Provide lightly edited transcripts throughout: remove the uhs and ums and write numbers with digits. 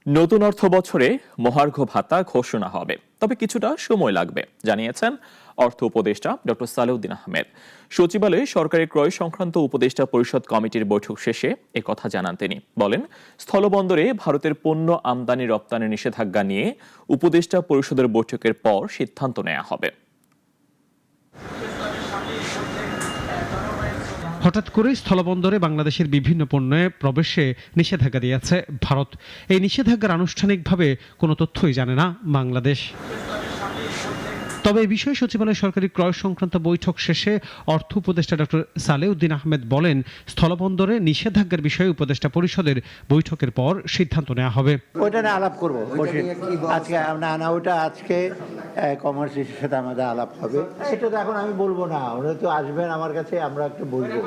নতুন অর্থ বছরে মহার্ঘ ভাতা ঘোষণা হবে, তবে কিছুটা সময় লাগবে জানিয়েছেন অর্থ উপদেষ্টা ডক্টর সালেউদ্দিন আহমেদ। সচিবালয়ে সরকারি ক্রয় সংক্রান্ত উপদেষ্টা পরিষদ কমিটির বৈঠক শেষে একথা জানান তিনি। বলেন, স্থলবন্দরে ভারতের পণ্য আমদানি রপ্তানি নিষেধাজ্ঞা নিয়ে উপদেষ্টা পরিষদের বৈঠকের পর সিদ্ধান্ত নেওয়া হবে। হঠাৎ করে স্থলবন্দরে বাংলাদেশের বিভিন্ন পণ্যে প্রবেশে নিষেধাজ্ঞা দিয়েছে ভারত। এই নিষেধাজ্ঞার আনুষ্ঠানিকভাবে কোনো তথ্যই জানে না বাংলাদেশ। তবে এই বিষয়ে সচিবালয় সরকারি ক্রয় সংক্রান্ত বৈঠক শেষে অর্থ উপদেষ্টা ডক্টর সালেউদ্দিন আহমেদ বলেন, স্থলবন্দরে নিষেধাজ্ঞার বিষয়ে উপদেষ্টা পরিষদের বৈঠকের পর সিদ্ধান্ত নেওয়া হবে। ওইটা নিয়ে আলাপ করবো আজকে, না ওটা আজকে কমার্সের সাথে আমাদের আলাপ হবে। এটা তো এখন আমি বলবো না, ওরা তো আসবেন আমার কাছে, আমরা একটু বলবো।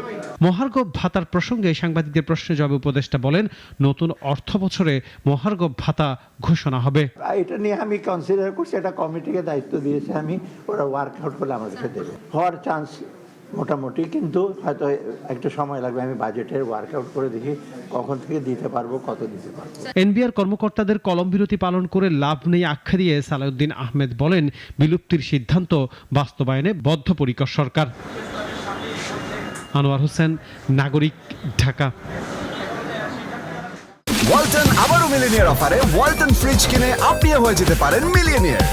মহার্ঘ ভাতার প্রসঙ্গে সাংবাদিকদের প্রশ্নের জবাবে উপদেষ্টা বলেন, নতুন অর্থ বছরে মহার্ঘ ভাতা ঘোষণা হবে। এটা নিয়ে আমি কনসিডার করছি, এটা কমিটিকে দায়িত্ব দিয়েছে আমি, ওরা ওয়ার্কআউট করলে আমার কাছে দেবে। হওয়ার চান্স মোটামুটি, কিন্তু হয়তো একটু সময় লাগবে। আমি বাজেটের ওয়ার্কআউট করে দেখি কখন থেকে দিতে পারবো, কত দিতে পারবো। এনবিআর কর্মকর্তাদের কলম বিরতি পালন করে লাভ নেই আখ্যা দিয়ে সালেউদ্দিন আহমেদ বলেন, বিলুপ্তির সিদ্ধান্ত বাস্তবায়নে বদ্ধপরিকর সরকার। আনোয়ার হোসেন, নাগরিক, ঢাকা। ওয়ালটন আবারও মিলিনিয়ার অফারে ওয়ালটন ফ্রিজ কিনে আপনিও হয়ে যেতে পারেন মিলিয়নিয়ার।